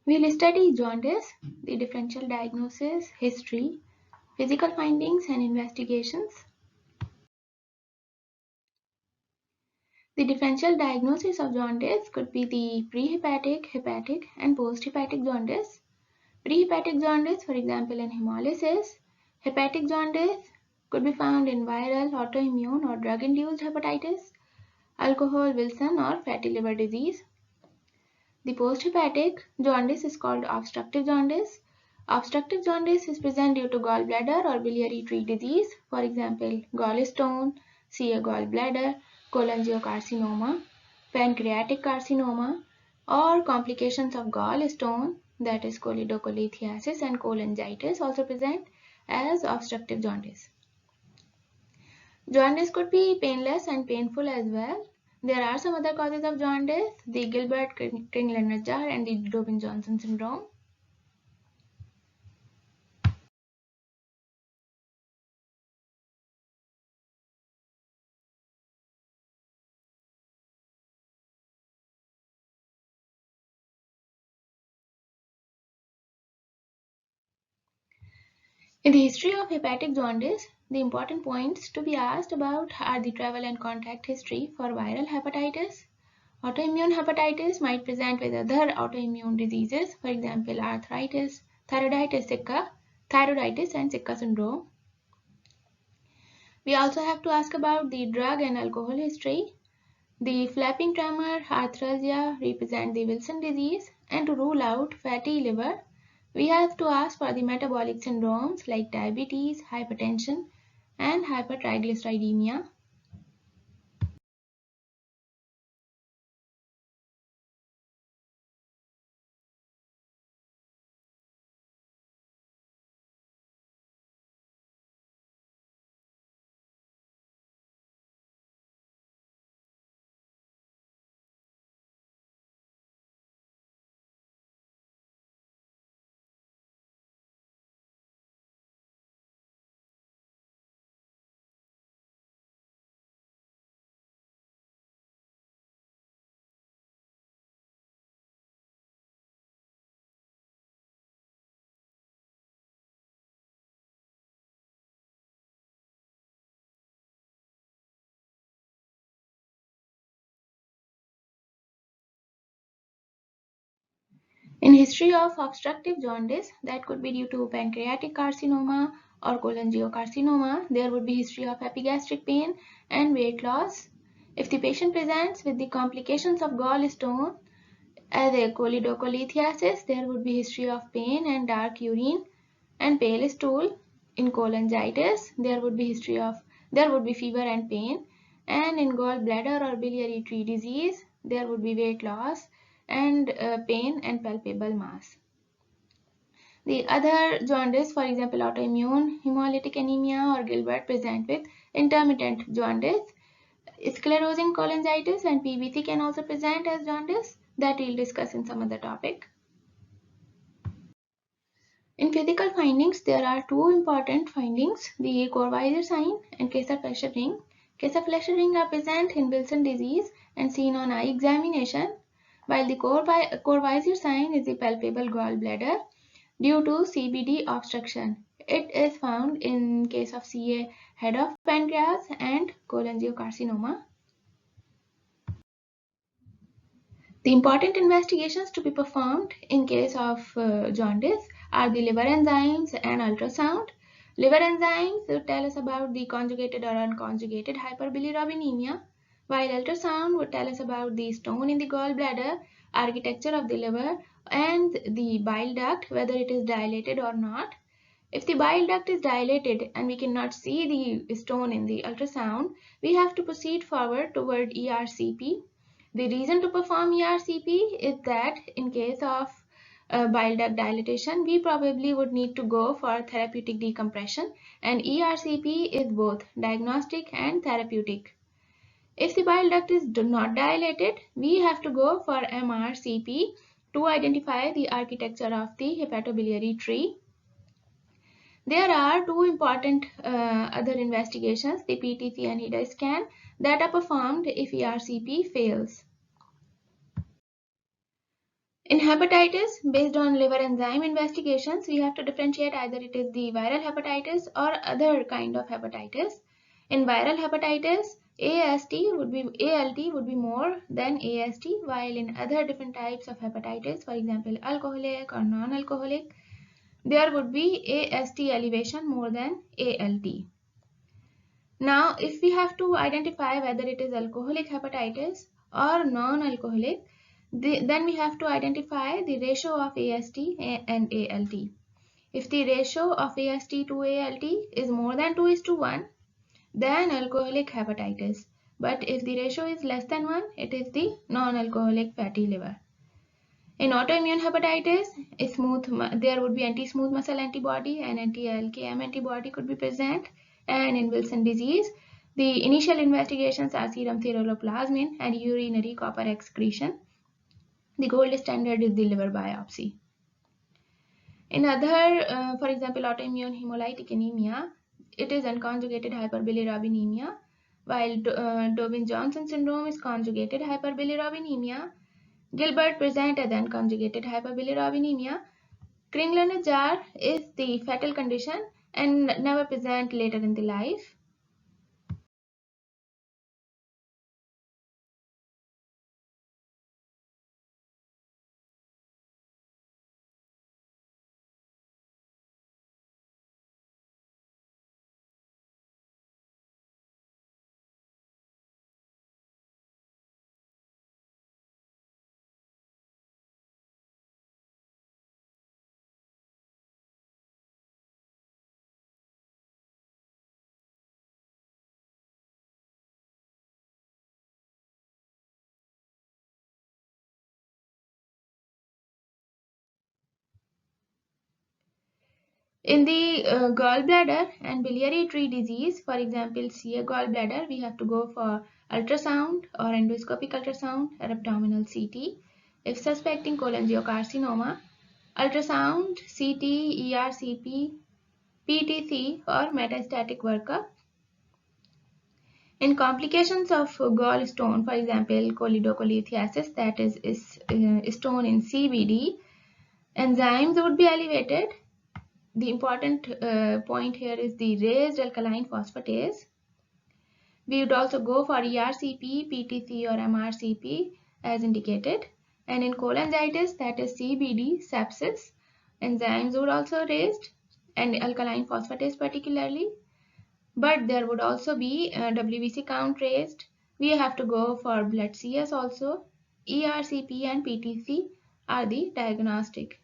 We'll study jaundice, the differential diagnosis, history, physical findings and investigations. The differential diagnosis of jaundice could be the prehepatic, hepatic and posthepatic jaundice. Prehepatic jaundice, for example, in hemolysis. Hepatic jaundice could be found in viral, autoimmune or drug-induced hepatitis, alcohol, Wilson or fatty liver disease. The posthepatic jaundice is called obstructive jaundice. Obstructive jaundice is present due to gallbladder or biliary tree disease, for example, gallstone, Ca gallbladder, cholangiocarcinoma, pancreatic carcinoma, or complications of gallstone, that is choledocholithiasis and cholangitis, also present as obstructive jaundice. Jaundice could be painless and painful as well. There are some other causes of jaundice, the Gilbert-Kringler-Najjar and the Robin-Johnson syndrome. In the history of hepatic jaundice, the important points to be asked about are the travel and contact history for viral hepatitis. Autoimmune hepatitis might present with other autoimmune diseases, for example, arthritis, thyroiditis and Zika syndrome. We also have to ask about the drug and alcohol history. The flapping tremor, arthralgia represent the Wilson disease, and to rule out fatty liver, we have to ask for the metabolic syndromes like diabetes, hypertension, and hypertriglyceridemia. In history of obstructive jaundice, that could be due to pancreatic carcinoma or cholangiocarcinoma, there would be history of epigastric pain and weight loss. If the patient presents with the complications of gallstone as a choledocholithiasis, there would be history of pain and dark urine and pale stool. In cholangitis, there would be fever and pain, and in gallbladder or biliary tree disease, there would be weight loss and pain and palpable mass. The other jaundice, for example, autoimmune hemolytic anemia or Gilbert, present with intermittent jaundice. Sclerosing cholangitis and PBC can also present as jaundice, that we'll discuss in some other topic. In physical findings, there are two important findings, the Core-Weiser sign and Kayser-Fleischer ring. Kayser-Fleischer ring are present in Wilson disease and seen on eye examination, while the Core-Weiser sign is the palpable gallbladder due to CBD obstruction. It is found in case of CA head of pancreas and cholangiocarcinoma. The important investigations to be performed in case of jaundice are the liver enzymes and ultrasound. Liver enzymes would tell us about the conjugated or unconjugated hyperbilirubinemia, while ultrasound would tell us about the stone in the gallbladder, architecture of the liver, and the bile duct, whether it is dilated or not. If the bile duct is dilated and we cannot see the stone in the ultrasound, we have to proceed forward toward ERCP. The reason to perform ERCP is that in case of bile duct dilatation, we probably would need to go for therapeutic decompression, and ERCP is both diagnostic and therapeutic. If the bile duct is not dilated, we have to go for MRCP to identify the architecture of the hepatobiliary tree. There are two important other investigations, the PTC and HIDA scan, that are performed if ERCP fails. In hepatitis, based on liver enzyme investigations, we have to differentiate either it is the viral hepatitis or other kind of hepatitis. In viral hepatitis, ALT would be more than AST, while in other different types of hepatitis, for example, alcoholic or non-alcoholic, there would be AST elevation more than ALT. Now, if we have to identify whether it is alcoholic hepatitis or non-alcoholic, then we have to identify the ratio of AST and ALT. If the ratio of AST to ALT is more than 2:1, then alcoholic hepatitis. But if the ratio is less than 1, it is the non-alcoholic fatty liver. In autoimmune hepatitis, there would be anti-smooth muscle antibody and anti-LKM antibody could be present. And in Wilson disease, the initial investigations are serum ceruloplasmin and urinary copper excretion. The gold standard is the liver biopsy. In other, for example, autoimmune hemolytic anemia, it is unconjugated hyperbilirubinemia, while Dobbin-Johnson syndrome is conjugated hyperbilirubinemia. Gilbert present as unconjugated hyperbilirubinemia. Kringler-Najjar is the fatal condition and never present later in the life. In the gallbladder and biliary tree disease, for example, CA gallbladder, we have to go for ultrasound or endoscopic ultrasound or abdominal CT. If suspecting cholangiocarcinoma, ultrasound, CT, ERCP, PTC or metastatic workup. In complications of gallstone, for example, cholelithiasis, that is stone in CVD, enzymes would be elevated. The important point here is the raised alkaline phosphatase. We would also go for ERCP, PTC or MRCP as indicated. And in cholangitis, that is CBD, sepsis, enzymes would also raised and alkaline phosphatase particularly. But there would also be WBC count raised. We have to go for blood CS also. ERCP and PTC are the diagnostic.